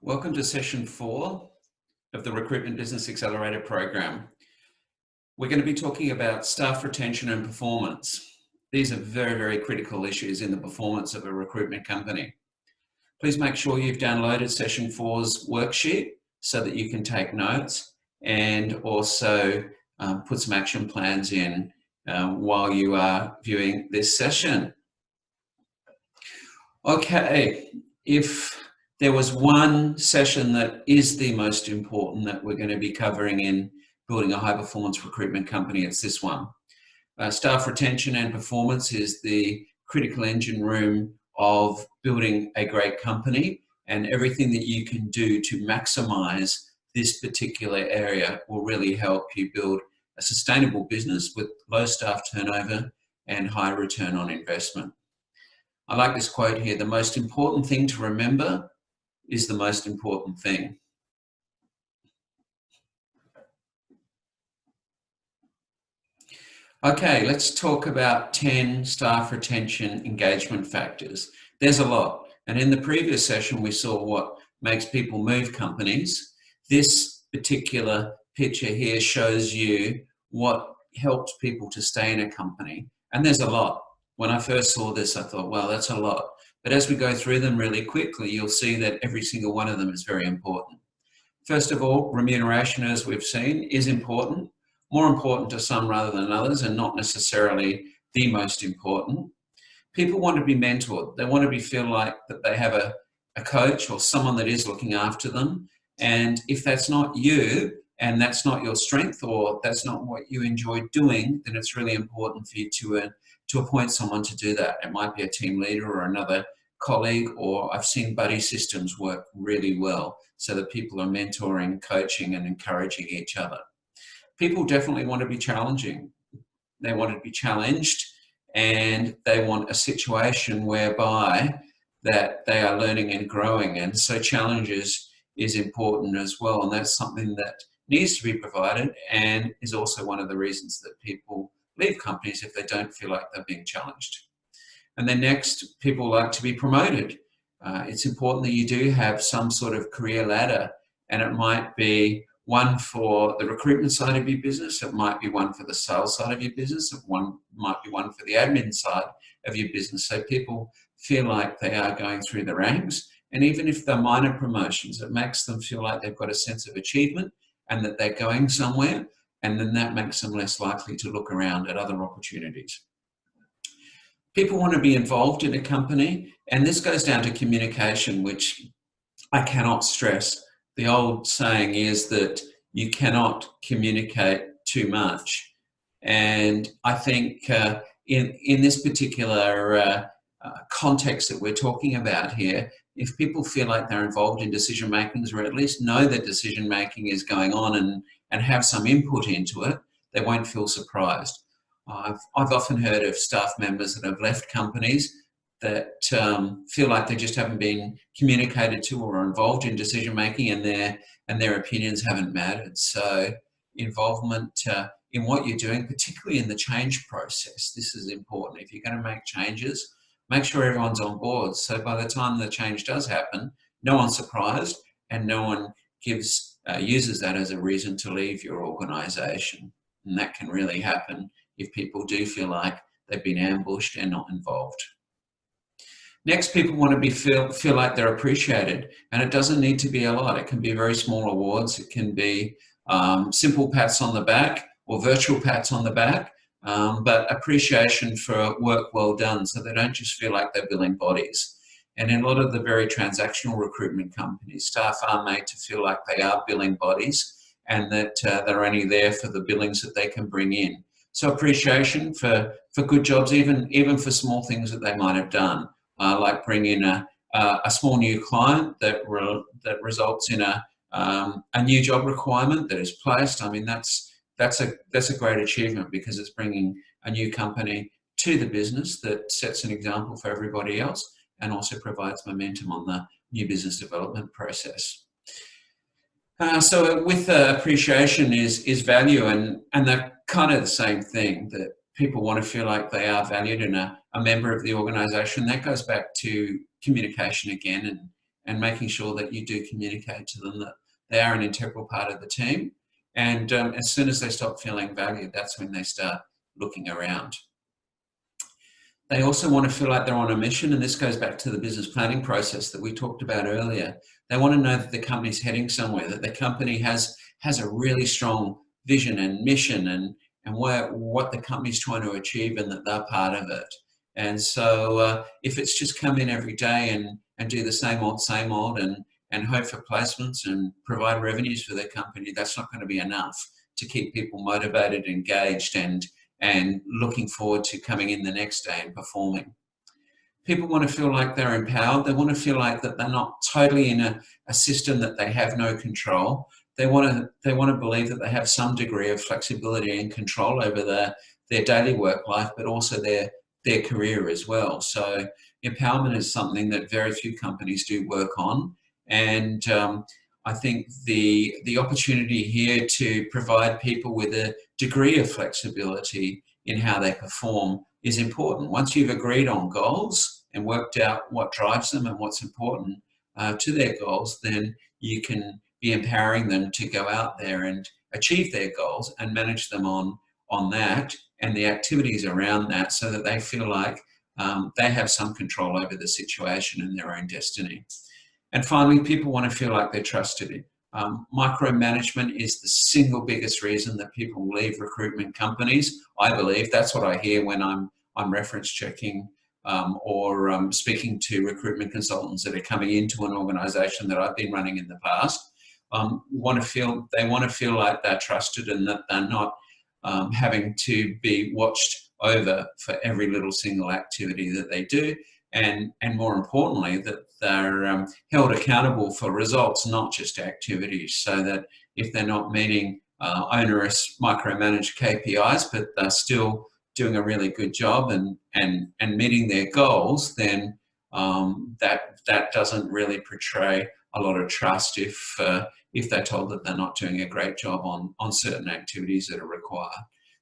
Welcome to session 4 of the Recruitment Business Accelerator Program. We're going to be talking about staff retention and performance. These are very, very critical issues in the performance of a recruitment company. Please make sure you've downloaded session 4's worksheet so that you can take notes and also put some action plans in while you are viewing this session. Okay, if there was one session that is the most important that we're going to be covering in building a high-performance recruitment company, it's this one. Staff retention and performance is the critical engine room of building a great company, and everything that you can do to maximize this particular area will really help you build a sustainable business with low staff turnover and high return on investment. I like this quote here: the most important thing to remember is the most important thing. Okay, let's talk about 10 staff retention engagement factors. There's a lot. And in the previous session, we saw what makes people move companies. This particular picture here shows you what helps people to stay in a company. And there's a lot. When I first saw this, I thought, well, that's a lot. But as we go through them really quickly, you'll see that every single one of them is very important. First of all, remuneration, as we've seen, is important. More important to some rather than others, and not necessarily the most important. People want to be mentored. They want to feel like that they have a coach or someone that is looking after them. And if that's not you, and that's not your strength, or that's not what you enjoy doing, then it's really important for you to appoint someone to do that. It might be a team leader or another colleague, or I've seen buddy systems work really well so that people are mentoring, coaching, and encouraging each other. People definitely want to be challenging. They want to be challenged, and they want a situation whereby that they are learning and growing. And so challenges is important as well. And that's something that needs to be provided, and is also one of the reasons that people leave companies if they don't feel like they're being challenged. And then next, people like to be promoted. It's important that you do have some sort of career ladder, and it might be one for the recruitment side of your business, it might be one for the sales side of your business, one might be one for the admin side of your business, so people feel like they are going through the ranks. And even if they're minor promotions, it makes them feel like they've got a sense of achievement and that they're going somewhere, and then that makes them less likely to look around at other opportunities. People want to be involved in a company, and this goes down to communication, which I cannot stress. The old saying is that you cannot communicate too much. And I think in this particular context that we're talking about here, if people feel like they're involved in decision making, or at least know that decision making is going on and have some input into it, they won't feel surprised. I've often heard of staff members that have left companies that feel like they just haven't been communicated to or involved in decision making, and their opinions haven't mattered. So involvement in what you're doing, particularly in the change process, this is important. If you're going to make changes, make sure everyone's on board. So by the time the change does happen, no one's surprised, and no one uses that as a reason to leave your organisation. And that can really happen if people do feel like they've been ambushed and not involved. Next, people want to feel like they're appreciated, and it doesn't need to be a lot. It can be very small awards. It can be simple pats on the back or virtual pats on the back, but appreciation for work well done, so they don't just feel like they're billing bodies. And in a lot of the very transactional recruitment companies, staff are made to feel like they are billing bodies, and that they're only there for the billings that they can bring in. So appreciation for good jobs, even for small things that they might have done. Like bring in a small new client that results in a new job requirement that is placed. I mean, that's a great achievement, because it's bringing a new company to the business that sets an example for everybody else, and also provides momentum on the new business development process. So with appreciation is value, and they're kind of the same thing, that people want to feel like they are valued and a member of the organisation. That goes back to communication again, and making sure that you do communicate to them that they are an integral part of the team. And as soon as they stop feeling valued, that's when they start looking around. They also want to feel like they're on a mission, and this goes back to the business planning process that we talked about earlier. They want to know that the company's heading somewhere, that the company has a really strong vision and mission, and what the company's trying to achieve, and that they're part of it. And so if it's just come in every day and do the same old, and hope for placements and provide revenues for their company, that's not going to be enough to keep people motivated, engaged, and looking forward to coming in the next day and performing. People want to feel like they're empowered. They want to feel like that they're not totally in a system that they have no control. They want to believe that they have some degree of flexibility and control over their daily work life, but also their career as well. So empowerment is something that very few companies do work on. And I think the opportunity here to provide people with a degree of flexibility in how they perform is important. Once you've agreed on goals and worked out what drives them and what's important to their goals, then you can be empowering them to go out there and achieve their goals and manage them on that and the activities around that, so that they feel like they have some control over the situation and their own destiny. And finally, people want to feel like they're trusted. Micromanagement is the single biggest reason that people leave recruitment companies. I believe that's what I hear when I'm reference checking or speaking to recruitment consultants that are coming into an organisation that I've been running in the past. They want to feel like they're trusted, and that they're not having to be watched over for every little single activity that they do. And more importantly, that they're held accountable for results, not just activities, so that if they're not meeting onerous micromanaged KPIs, but they're still doing a really good job and meeting their goals, then that doesn't really portray a lot of trust if they're told that they're not doing a great job on certain activities that are required.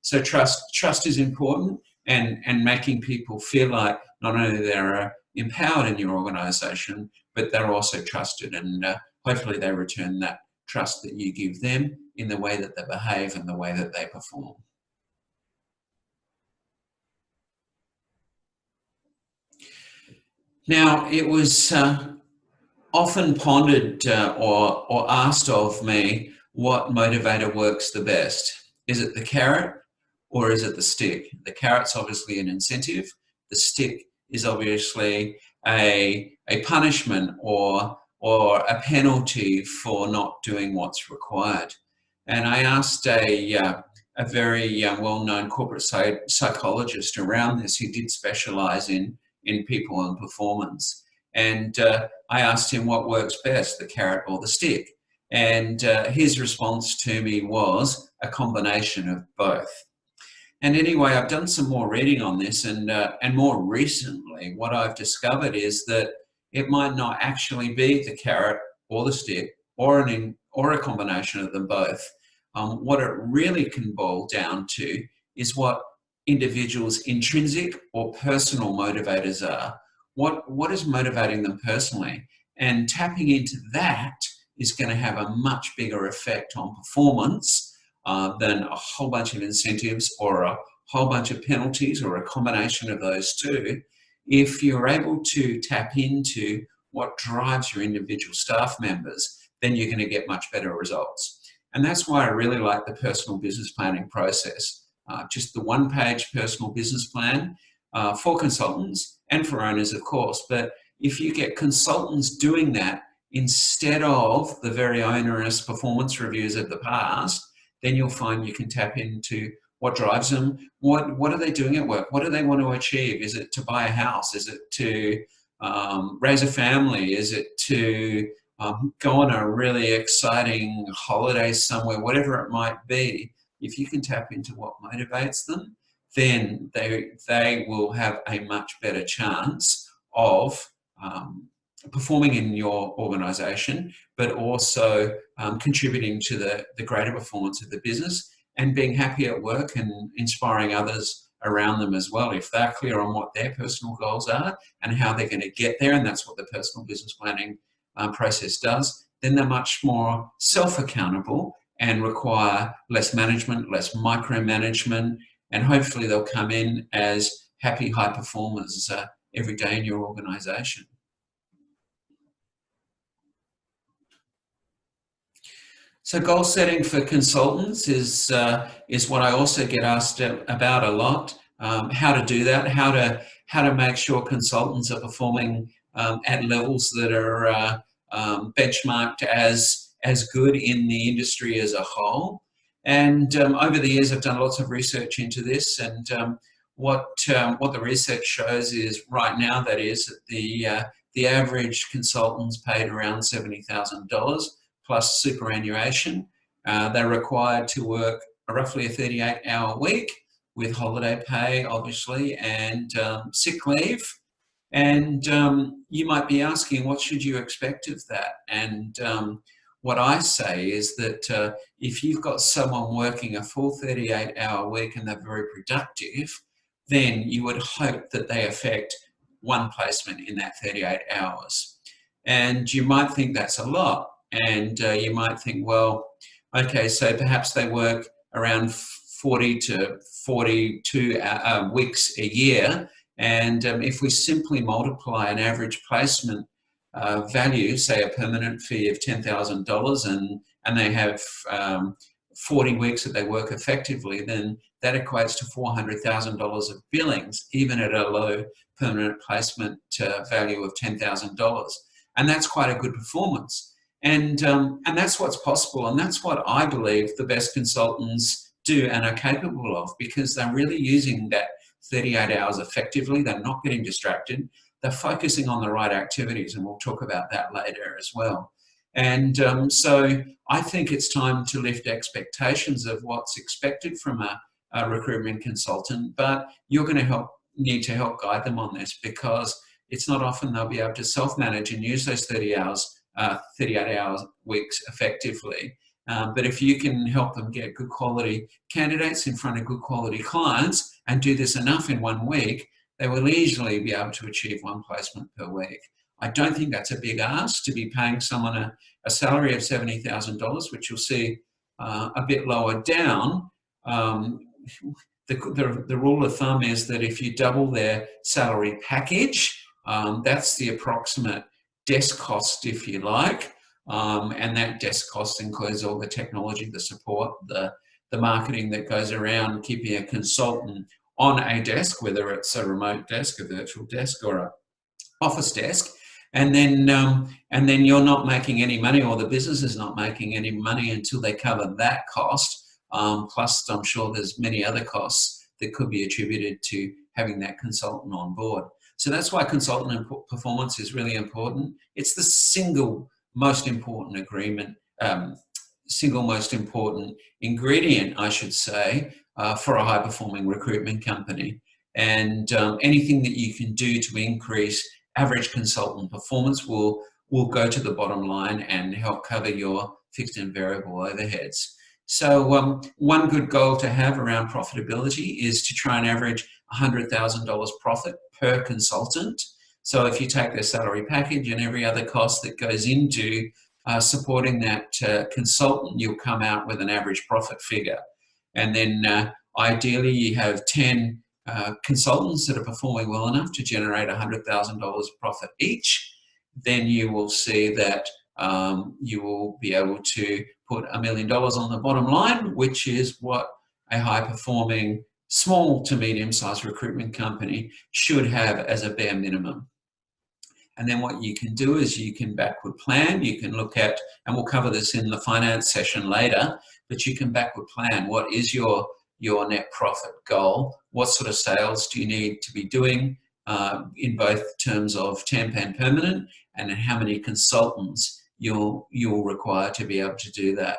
So trust is important, and making people feel like not only they're empowered in your organisation, but they're also trusted, and hopefully they return that trust that you give them in the way that they behave and the way that they perform. Now, it was often pondered or asked of me, what motivator works the best? Is it the carrot or is it the stick? The carrot's obviously an incentive. The stick is obviously a punishment or a penalty for not doing what's required. And I asked a very well-known corporate psychologist around this, who did specialise in people and performance. And I asked him what works best, the carrot or the stick. And his response to me was a combination of both. And anyway, I've done some more reading on this, and more recently, what I've discovered is that it might not actually be the carrot or the stick, or a combination of them both. What it really can boil down to is what individuals' intrinsic or personal motivators are. What is motivating them personally? And tapping into that is going to have a much bigger effect on performance than a whole bunch of incentives or a whole bunch of penalties, or a combination of those two. If you're able to tap into what drives your individual staff members, then you're going to get much better results. And that's why I really like the personal business planning process. Just the one-page personal business plan for consultants and for owners, of course. But if you get consultants doing that instead of the very onerous performance reviews of the past, then you'll find you can tap into what drives them. What are they doing at work? What do they want to achieve? Is it to buy a house? Is it to raise a family? Is it to go on a really exciting holiday somewhere? Whatever it might be, if you can tap into what motivates them, then they will have a much better chance of performing in your organisation, but also contributing to the greater performance of the business, and being happy at work and inspiring others around them as well, if they're clear on what their personal goals are and how they're going to get there. And that's what the personal business planning process does, then they're much more self-accountable and require less management, less micromanagement, and hopefully they'll come in as happy high performers every day in your organisation. So goal setting for consultants is what I also get asked about a lot. How to do that? How to make sure consultants are performing at levels that are benchmarked as good in the industry as a whole. And over the years, I've done lots of research into this. And what the research shows is right now, that is that the average consultant's paid around $70,000. Plus superannuation. They're required to work roughly a 38-hour week with holiday pay, obviously, and sick leave. And you might be asking, what should you expect of that? And what I say is that if you've got someone working a full 38-hour week and they're very productive, then you would hope that they affect one placement in that 38 hours. And you might think that's a lot. And you might think, well, okay, so perhaps they work around 40 to 42 weeks a year. And if we simply multiply an average placement value, say a permanent fee of $10,000, and they have 40 weeks that they work effectively, then that equates to $400,000 of billings, even at a low permanent placement value of $10,000. And that's quite a good performance. And that's what's possible, and that's what I believe the best consultants do and are capable of, because they're really using that 38 hours effectively. They're not getting distracted. They're focusing on the right activities, and we'll talk about that later as well. And so I think it's time to lift expectations of what's expected from a recruitment consultant, but you're going to need to help guide them on this, because it's not often they'll be able to self-manage and use those 38 hours weeks effectively. But if you can help them get good quality candidates in front of good quality clients and do this enough in 1 week, they will easily be able to achieve 1 placement per week. I don't think that's a big ask to be paying someone a salary of $70,000, which you'll see a bit lower down. The rule of thumb is that if you double their salary package, that's the approximate desk cost, if you like, and that desk cost includes all the technology, the support, the marketing that goes around keeping a consultant on a desk, whether it's a remote desk, a virtual desk, or an office desk, and then you're not making any money, or the business is not making any money until they cover that cost. Plus, I'm sure there's many other costs that could be attributed to having that consultant on board. So that's why consultant performance is really important. It's the single most important ingredient, I should say, for a high-performing recruitment company. And anything that you can do to increase average consultant performance will go to the bottom line and help cover your fixed and variable overheads. So one good goal to have around profitability is to try and average $100,000 profit per consultant. So if you take their salary package and every other cost that goes into supporting that consultant, you'll come out with an average profit figure. And then ideally you have 10 consultants that are performing well enough to generate $100,000 profit each. Then you will see that you will be able to put $1 million on the bottom line, which is what a high-performing small to medium-sized recruitment company should have as a bare minimum. And then what you can do is you can backward plan. You can look at, and we'll cover this in the finance session later, but you can backward plan. What is your net profit goal? What sort of sales do you need to be doing in both terms of temp and permanent, and how many consultants you'll require to be able to do that.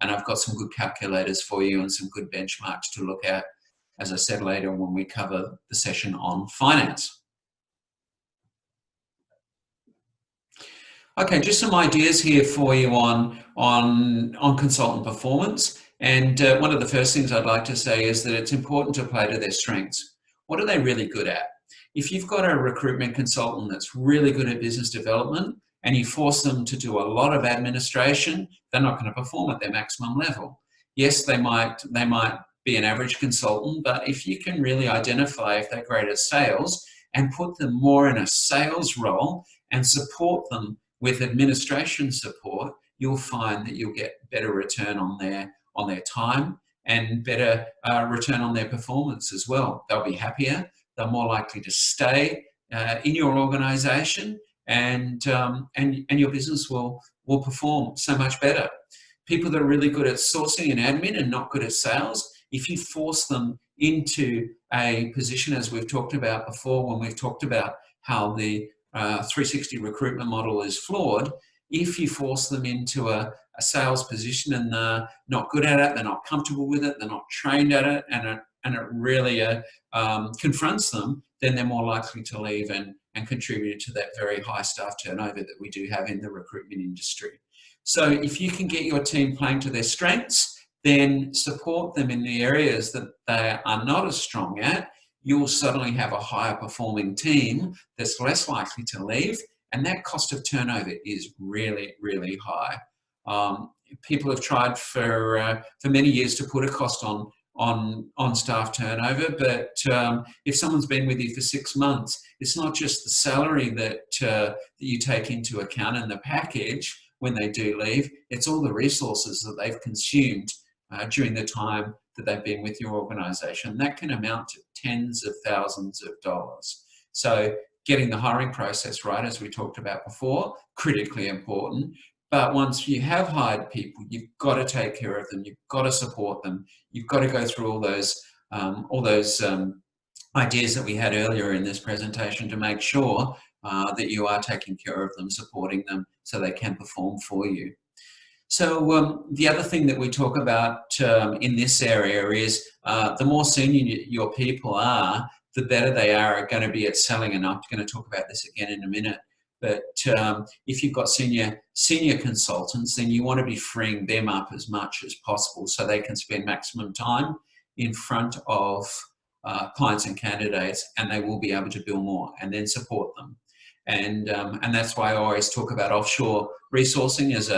And I've got some good calculators for you and some good benchmarks to look at, as I said later when we cover the session on finance. Okay, just some ideas here for you on consultant performance. And one of the first things I'd like to say is that it's important to play to their strengths. What are they really good at? If you've got a recruitment consultant that's really good at business development and you force them to do a lot of administration, they're not going to perform at their maximum level. Yes, they might be an average consultant, but if you can really identify if they're great at sales and put them more in a sales role and support them with administration support, you'll find that you'll get better return on their time and better return on their performance as well. They'll be happier, they're more likely to stay in your organisation, and your business will perform so much better. People that are really good at sourcing and admin and not good at sales, if you force them into a position, as we've talked about before when we've talked about how the 360 recruitment model is flawed, if you force them into a sales position and they're not good at it, they're not comfortable with it, they're not trained at it, and it really confronts them, then they're more likely to leave and contribute to that very high staff turnover that we do have in the recruitment industry. So if you can get your team playing to their strengths, then support them in the areas that they are not as strong at, you'll suddenly have a higher performing team that's less likely to leave, and that cost of turnover is really, really high. People have tried for many years to put a cost on staff turnover, but if someone's been with you for 6 months, it's not just the salary that you take into account in the package when they do leave, it's all the resources that they've consumed during the time that they've been with your organisation. That can amount to tens of thousands of dollars. So getting the hiring process right, as we talked about before, critically important. But once you have hired people, you've got to take care of them. You've got to support them. You've got to go through all those ideas that we had earlier in this presentation to make sure that you are taking care of them, supporting them so they can perform for you. So the other thing that we talk about in this area is the more senior your people are, the better they are going to be at selling. And I'm going to talk about this again in a minute. But if you've got senior consultants, then you want to be freeing them up as much as possible so they can spend maximum time in front of clients and candidates, and they will be able to bill more and then support them. And that's why I always talk about offshore resourcing as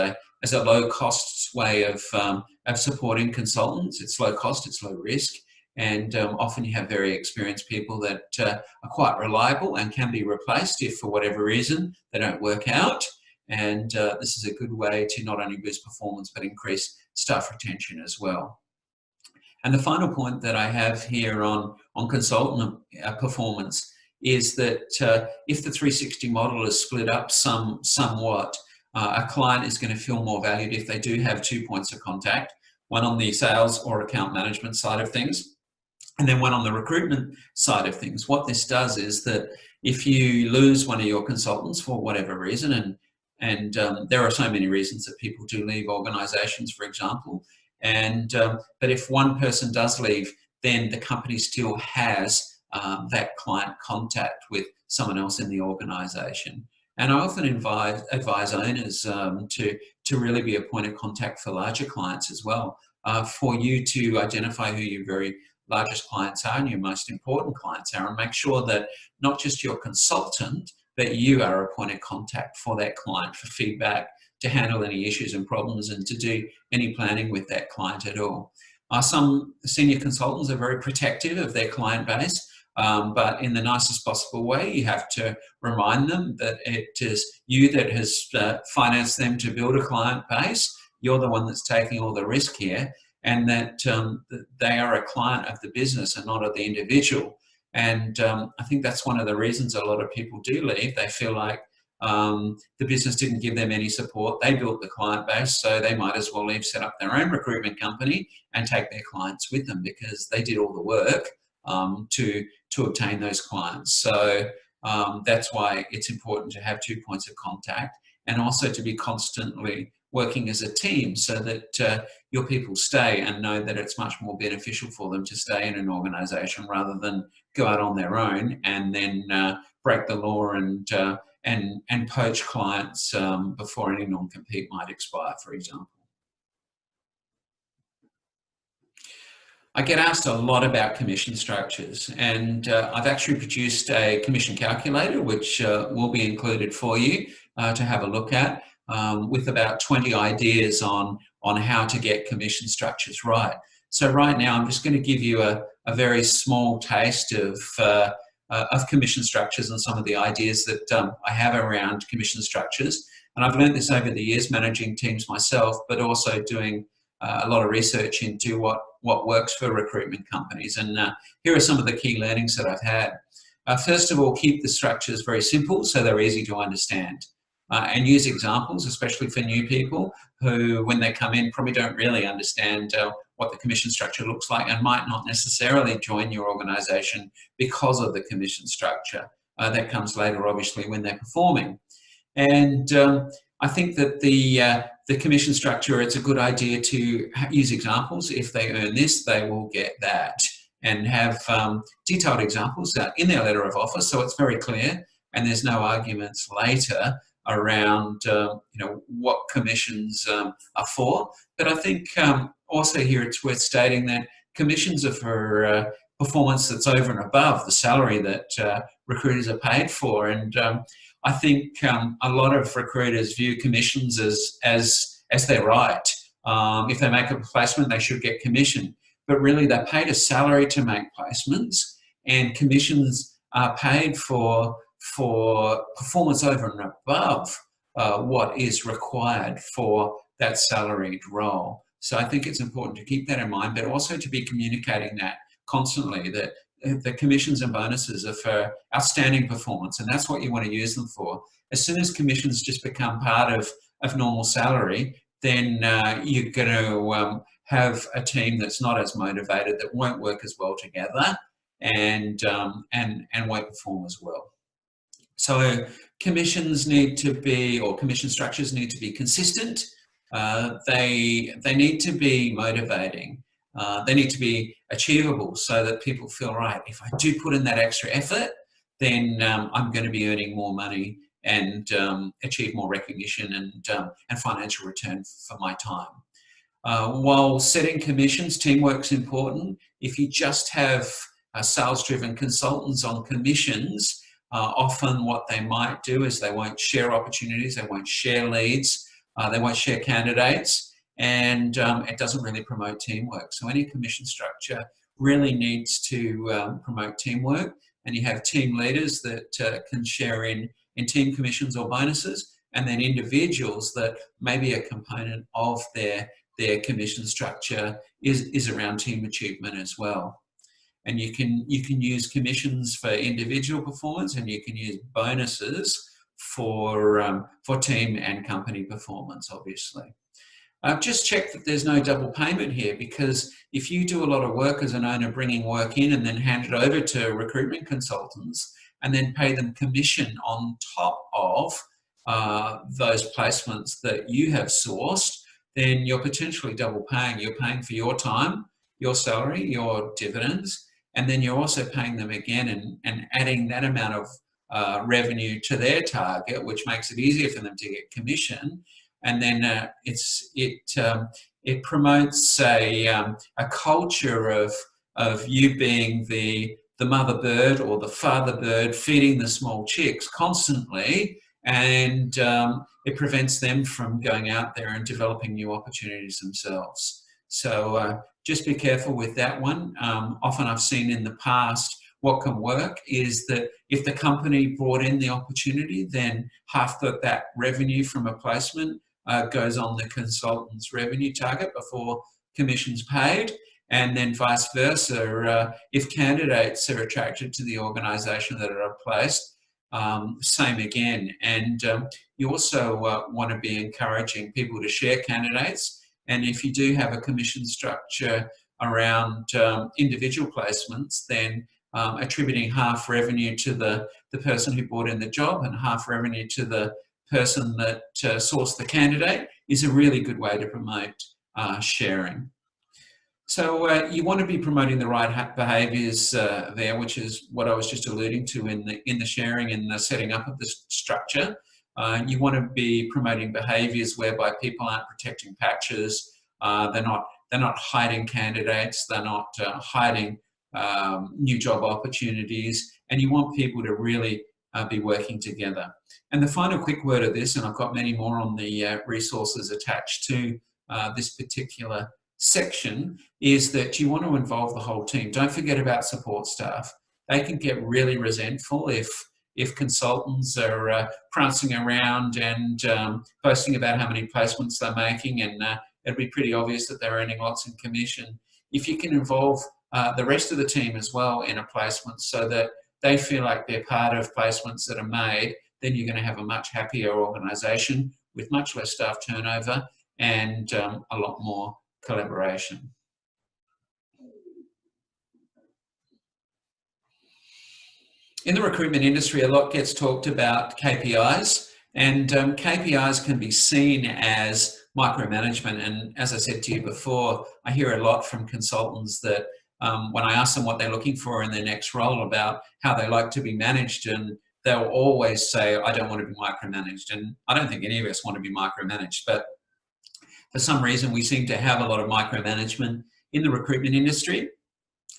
a low cost way of supporting consultants. It's low cost, it's low risk, and often you have very experienced people that are quite reliable and can be replaced if for whatever reason they don't work out. And this is a good way to not only boost performance but increase staff retention as well. And the final point that I have here on consultant performance is that if the 360 model is split up somewhat, a client is going to feel more valued if they do have 2 points of contact, one on the sales or account management side of things, and then one on the recruitment side of things. What this does is that if you lose one of your consultants for whatever reason, and there are so many reasons that people do leave organisations, for example, but if one person does leave, then the company still has that client contact with someone else in the organisation. And I often advise owners to really be a point of contact for larger clients as well, for you to identify who your very largest clients are and your most important clients are, and make sure that not just your consultant, but you are a point of contact for that client for feedback, to handle any issues and problems, and to do any planning with that client at all. Some senior consultants are very protective of their client base, but in the nicest possible way. You have to remind them that it is you that has financed them to build a client base. You're the one that's taking all the risk here, and that they are a client of the business and not of the individual. And I think that's one of the reasons a lot of people do leave. They feel like the business didn't give them any support. They built the client base, so they might as well leave, set up their own recruitment company and take their clients with them, because they did all the work to obtain those clients. So that's why it's important to have 2 points of contact, and also to be constantly working as a team so that your people stay and know that it's much more beneficial for them to stay in an organisation rather than go out on their own and then break the law and poach clients before any non-compete might expire, for example. I get asked a lot about commission structures, and I've actually produced a commission calculator which will be included for you. to have a look at, with about 20 ideas on how to get commission structures right. So right now, I'm just going to give you a very small taste of commission structures and some of the ideas that I have around commission structures. And I've learned this over the years managing teams myself, but also doing a lot of research into what works for recruitment companies. And here are some of the key learnings that I've had. First of all, keep the structures very simple so they're easy to understand. And use examples, especially for new people who, when they come in, probably don't really understand what the commission structure looks like and might not necessarily join your organisation because of the commission structure. That comes later, obviously, when they're performing. And I think that the commission structure, it's a good idea to use examples. If they earn this, they will get that, and have detailed examples in their letter of offer, so it's very clear and there's no arguments later around what commissions are for. But I think also here it's worth stating that commissions are for performance that's over and above the salary that recruiters are paid for. And I think a lot of recruiters view commissions as their right. If they make a placement, they should get commission. But really, they're paid a salary to make placements, and commissions are paid for performance over and above what is required for that salaried role. So I think it's important to keep that in mind, but also to be communicating that constantly, that the commissions and bonuses are for outstanding performance, and that's what you want to use them for. As soon as commissions just become part of normal salary, then you're going to have a team that's not as motivated, that won't work as well together, and won't perform as well. So commissions need to be, or commission structures need to be consistent. They need to be motivating. They need to be achievable so that people feel, right, if I do put in that extra effort, then I'm going to be earning more money and achieve more recognition and financial return for my time. While setting commissions, teamwork's important. If you just have sales-driven consultants on commissions, often what they might do is they won't share opportunities, they won't share leads, they won't share candidates, and it doesn't really promote teamwork. So any commission structure really needs to promote teamwork, and you have team leaders that can share in team commissions or bonuses, and then individuals that maybe a component of their commission structure is around team achievement as well. And you can use commissions for individual performance, and you can use bonuses for team and company performance, obviously. Just check that there's no double payment here, because if you do a lot of work as an owner, bringing work in and then hand it over to recruitment consultants and then pay them commission on top of those placements that you have sourced, then you're potentially double paying. You're paying for your time, your salary, your dividends, and then you're also paying them again and adding that amount of revenue to their target, which makes it easier for them to get commission. And then it promotes a culture of you being the mother bird or the father bird feeding the small chicks constantly, and it prevents them from going out there and developing new opportunities themselves. So just be careful with that one. Often I've seen in the past, what can work is that if the company brought in the opportunity, then half that revenue from a placement goes on the consultant's revenue target before commission's paid, and then vice versa. If candidates are attracted to the organisation that are placed, same again. And you also want to be encouraging people to share candidates. And if you do have a commission structure around individual placements, then attributing half revenue to the person who brought in the job and half revenue to the person that sourced the candidate is a really good way to promote sharing. So you want to be promoting the right behaviours there, which is what I was just alluding to in the sharing and the setting up of the structure. You want to be promoting behaviours whereby people aren't protecting patches. They're not hiding candidates. They're not hiding new job opportunities. And you want people to really be working together. And the final quick word of this, and I've got many more on the resources attached to this particular section, is that you want to involve the whole team. Don't forget about support staff. They can get really resentful if consultants are prancing around and boasting about how many placements they're making, and it'd be pretty obvious that they're earning lots in commission. If you can involve the rest of the team as well in a placement so that they feel like they're part of placements that are made, then you're going to have a much happier organisation with much less staff turnover and a lot more collaboration. In the recruitment industry, a lot gets talked about KPIs, and KPIs can be seen as micromanagement. And as I said to you before, I hear a lot from consultants that when I ask them what they're looking for in their next role about how they like to be managed, and they'll always say, I don't want to be micromanaged. And I don't think any of us want to be micromanaged, but for some reason we seem to have a lot of micromanagement in the recruitment industry.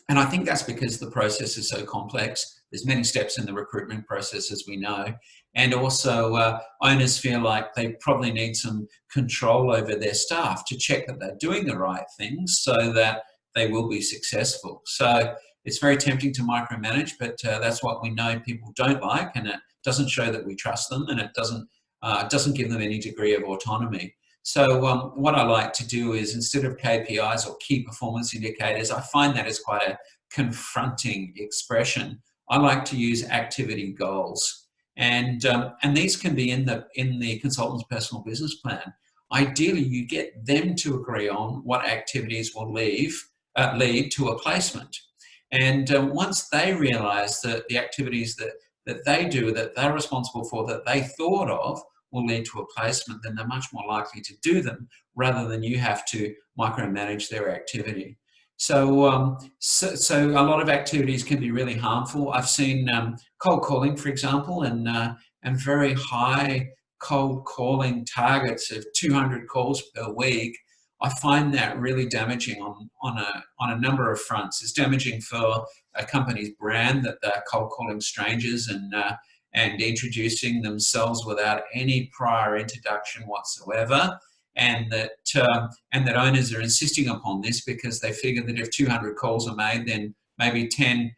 And I think that's because the process is so complex. There's many steps in the recruitment process, as we know. And also owners feel like they probably need some control over their staff to check that they're doing the right things so that they will be successful. So it's very tempting to micromanage, but that's what we know people don't like, and it doesn't show that we trust them, and it doesn't give them any degree of autonomy. So what I like to do is, instead of KPIs or key performance indicators, I find that is quite a confronting expression. I like to use activity goals, and these can be in the consultant's personal business plan. Ideally, you get them to agree on what activities will lead to a placement. And once they realise that the activities that they do, that they're responsible for, that they thought of, will lead to a placement, then they're much more likely to do them rather than you have to micromanage their activity. So, so a lot of activities can be really harmful. I've seen cold calling, for example, and very high cold calling targets of 200 calls per week. I find that really damaging on a number of fronts. It's damaging for a company's brand, that they're cold calling strangers and introducing themselves without any prior introduction whatsoever, and that owners are insisting upon this because they figure that if 200 calls are made, then maybe 10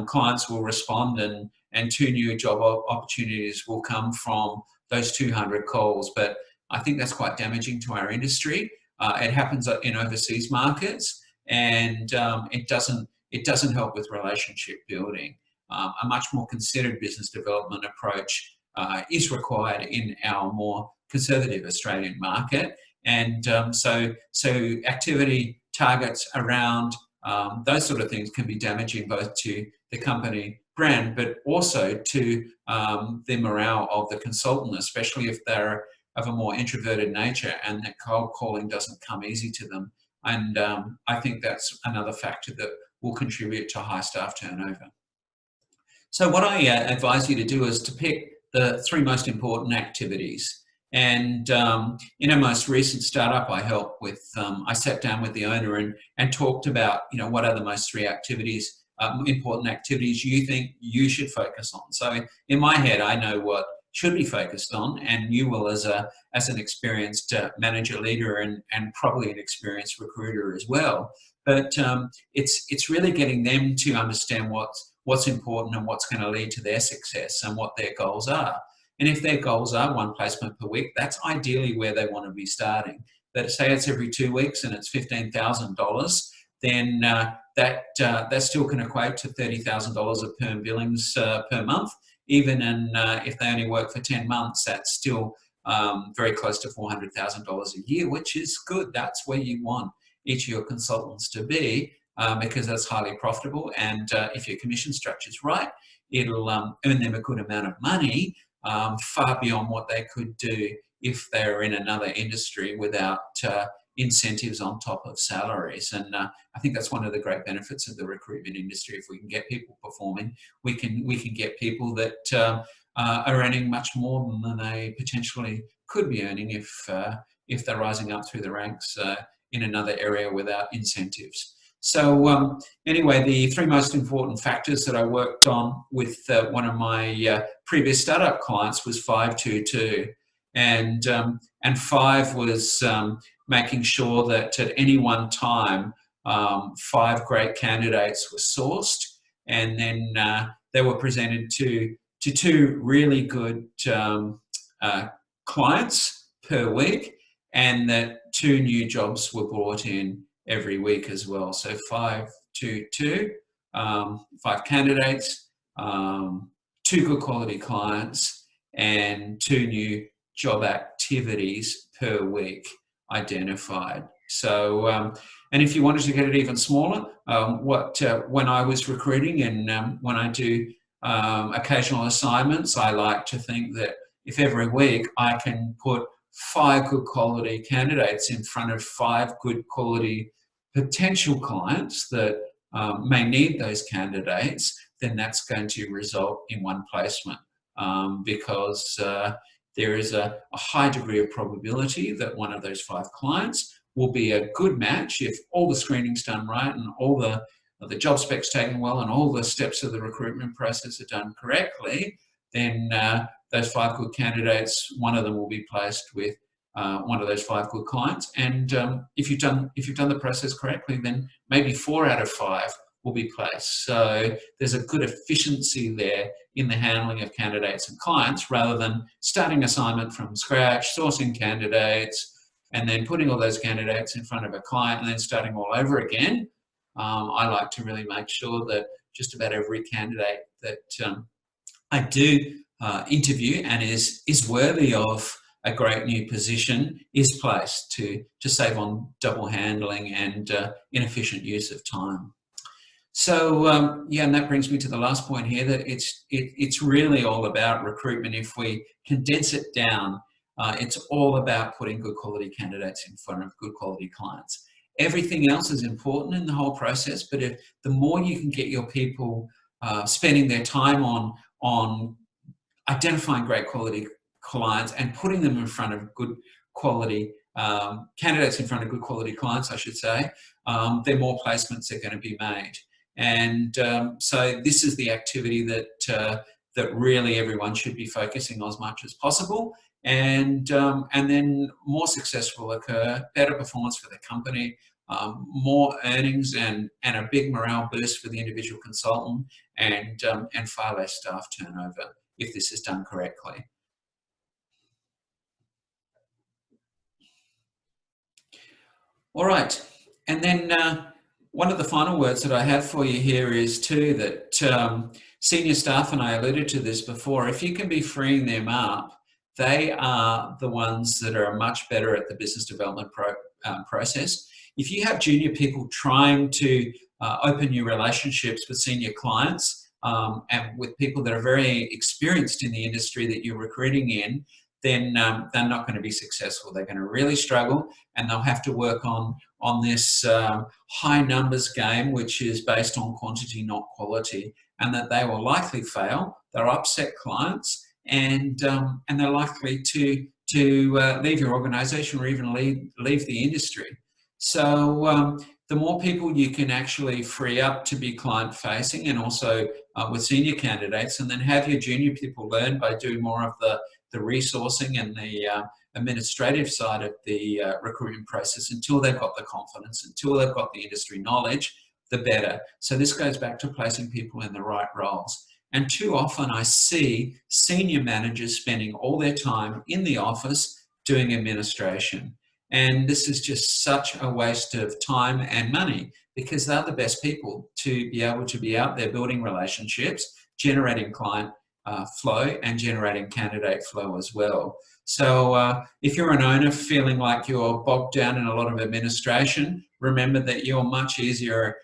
clients will respond, and 2 new job opportunities will come from those 200 calls. But I think that's quite damaging to our industry. It happens in overseas markets, and it doesn't help with relationship building. A much more considered business development approach is required in our more conservative Australian market. And so activity targets around those sort of things can be damaging both to the company brand, but also to the morale of the consultant, especially if they're of a more introverted nature and that cold calling doesn't come easy to them. And I think that's another factor that will contribute to high staff turnover. So what I advise you to do is to pick the 3 most important activities. And in a most recent startup I helped with, I sat down with the owner and talked about, what are the most 3 activities, important activities you think you should focus on. So in my head, I know what should be focused on, and you will as an experienced manager, leader, and probably an experienced recruiter as well. But it's really getting them to understand what's important and what's going to lead to their success and what their goals are. And if their goals are 1 placement per week, that's ideally where they want to be starting. But say it's every 2 weeks and it's $15,000, then that still can equate to $30,000 of perm billings per month. Even if they only work for 10 months, that's still very close to $400,000 a year, which is good. That's where you want each of your consultants to be, because that's highly profitable. And if your commission structure is right, it'll earn them a good amount of money, far beyond what they could do if they're in another industry without incentives on top of salaries. And I think that's one of the great benefits of the recruitment industry. If we can get people performing, we can get people that are earning much more than they potentially could be earning if they're rising up through the ranks in another area without incentives. So anyway, the three most important factors that I worked on with one of my previous startup clients was 5-2-2, and 5 was making sure that at any one time 5 great candidates were sourced, and then they were presented to 2 really good clients per week, and that 2 new jobs were brought in every week as well. So 5-2-2, 5 candidates, 2 good quality clients, and 2 new job activities per week identified. So, and if you wanted to get it even smaller, when I was recruiting and when I do occasional assignments, I like to think that if every week I can put 5 good quality candidates in front of 5 good quality potential clients that may need those candidates, then that's going to result in 1 placement, because there is a high degree of probability that one of those 5 clients will be a good match if all the screening's done right and all the job specs taken well and all the steps of the recruitment process are done correctly. Then those 5 good candidates, one of them will be placed with one of those 5 good clients. And if you've done the process correctly, then maybe 4 out of 5 will be placed. So there's a good efficiency there in the handling of candidates and clients, rather than starting assignment from scratch, sourcing candidates, and then putting all those candidates in front of a client and then starting all over again. I like to really make sure that just about every candidate that I do interview and is worthy of a great new position is placed, to save on double handling and inefficient use of time. So yeah, and that brings me to the last point here, that it's really all about recruitment. If we condense it down, it's all about putting good quality candidates in front of good quality clients. Everything else is important in the whole process, but if the more you can get your people spending their time on identifying great quality clients and putting them in front of good quality candidates in front of good quality clients, I should say, then more placements are going to be made. And so this is the activity that really everyone should be focusing on as much as possible. And then more success will occur, better performance for the company, more earnings, and a big morale boost for the individual consultant, and far less staff turnover if this is done correctly. All right, and then one of the final words that I have for you here is too that senior staff, and I alluded to this before, if you can be freeing them up, they are the ones that are much better at the business development process. If you have junior people trying to open new relationships with senior clients and with people that are very experienced in the industry that you're recruiting in, then they're not going to be successful. They're going to really struggle, and they'll have to work on this high numbers game, which is based on quantity, not quality, and that they will likely fail. They'll upset clients, and they're likely to leave your organisation or even leave the industry. So the more people you can actually free up to be client facing, and also with senior candidates, and then have your junior people learn by doing more of the resourcing and the administrative side of the recruitment process until they've got the confidence, until they've got the industry knowledge, the better. So this goes back to placing people in the right roles. And too often I see senior managers spending all their time in the office doing administration. And this is just such a waste of time and money, because they're the best people to be able to be out there building relationships, generating client flow, and generating candidate flow as well. So if you're an owner feeling like you're bogged down in a lot of administration, remember that you're much easier.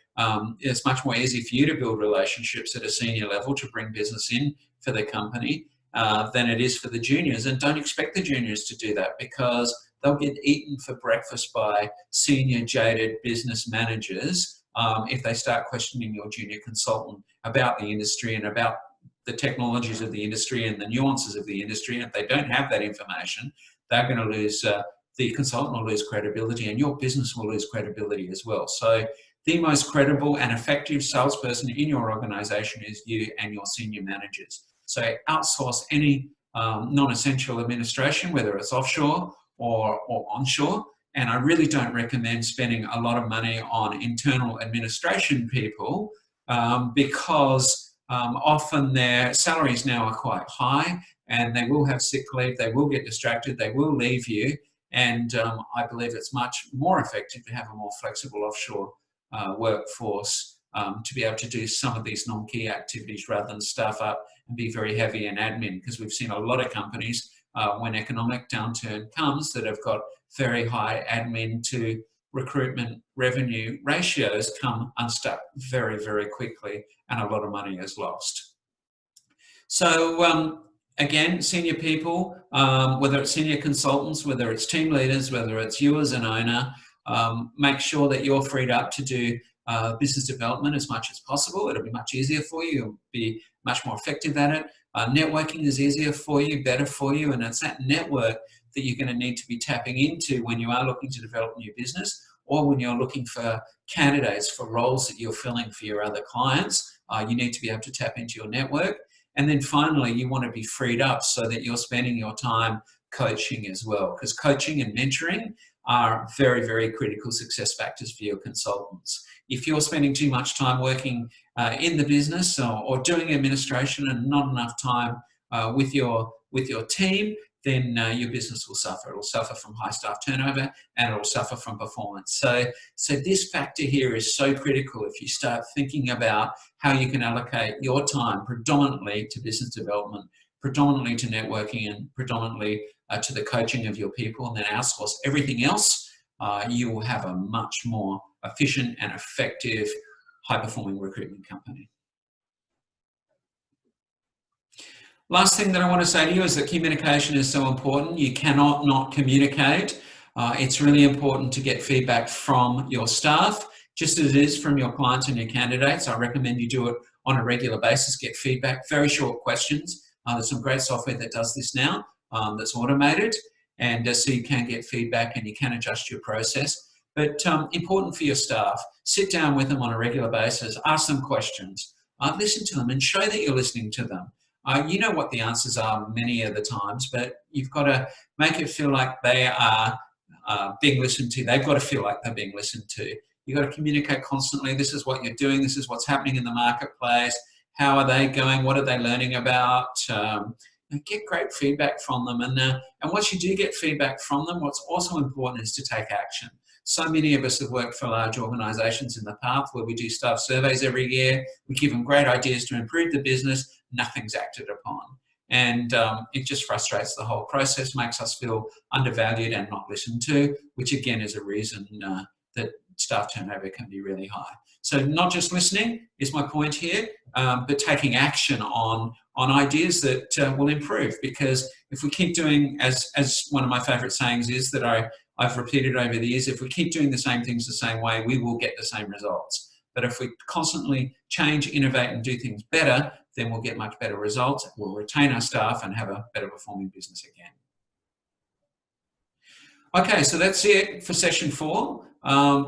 It's much more easy for you to build relationships at a senior level to bring business in for the company than it is for the juniors. And don't expect the juniors to do that, because they'll get eaten for breakfast by senior jaded business managers if they start questioning your junior consultant about the industry and about the technologies of the industry and the nuances of the industry. And if they don't have that information, they're going to lose, the consultant will lose credibility, and your business will lose credibility as well. So the most credible and effective salesperson in your organization is you and your senior managers. So outsource any non-essential administration, whether it's offshore or onshore. And I really don't recommend spending a lot of money on internal administration people because often their salaries now are quite high and they will have sick leave, they will get distracted, they will leave you. And I believe it's much more effective to have a more flexible offshore workforce to be able to do some of these non-key activities rather than staff up and be very heavy in admin, because we've seen a lot of companies when economic downturn comes that have got very high admin to recruitment revenue ratios come unstuck very, very quickly, and a lot of money is lost. So again, senior people, whether it's senior consultants, whether it's team leaders, whether it's you as an owner, make sure that you're freed up to do business development as much as possible. It'll be much easier for you. You'll be much more effective at it. Networking is easier for you, better for you, and it's that network that you're going to need to be tapping into when you are looking to develop new business, or when you're looking for candidates for roles that you're filling for your other clients. You need to be able to tap into your network. And then finally, you want to be freed up so that you're spending your time coaching as well, because coaching and mentoring are very, very critical success factors for your consultants. If you're spending too much time working in the business or doing administration and not enough time with your team, then your business will suffer. It will suffer from high staff turnover and it will suffer from performance. So this factor here is so critical if you start thinking about how you can allocate your time predominantly to business development, predominantly to networking, and predominantly to the coaching of your people, and then outsource everything else. You will have a much more efficient and effective high-performing recruitment company. Last thing that I want to say to you is that communication is so important. You cannot not communicate. It's really important to get feedback from your staff, just as it is from your clients and your candidates. I recommend you do it on a regular basis, get feedback, very short questions. There's some great software that does this now, that's automated, and so you can get feedback and you can adjust your process. But important for your staff, sit down with them on a regular basis, ask them questions, listen to them and show that you're listening to them. You know what the answers are many of the times, but you've got to make it feel like they are being listened to. They've got to feel like they're being listened to. You've got to communicate constantly. This is what you're doing. This is what's happening in the marketplace. How are they going? What are they learning about? Get great feedback from them. And once you do get feedback from them, what's also important is to take action. So many of us have worked for large organisations in the past where we do staff surveys every year. We give them great ideas to improve the business. Nothing's acted upon. And it just frustrates the whole process, makes us feel undervalued and not listened to, which again is a reason that staff turnover can be really high. So not just listening is my point here, but taking action on ideas that will improve. Because if we keep doing, as one of my favourite sayings is that I've repeated over the years, if we keep doing the same things the same way, we will get the same results. But if we constantly change, innovate and do things better, then we'll get much better results. We'll retain our staff and have a better performing business again. Okay, so that's it for session 4.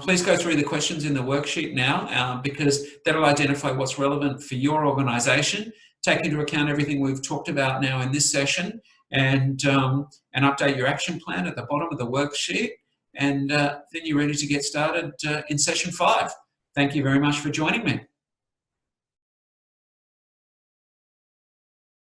Please go through the questions in the worksheet now because that'll identify what's relevant for your organisation. Take into account everything we've talked about now in this session and update your action plan at the bottom of the worksheet. And then you're ready to get started in session 5. Thank you very much for joining me.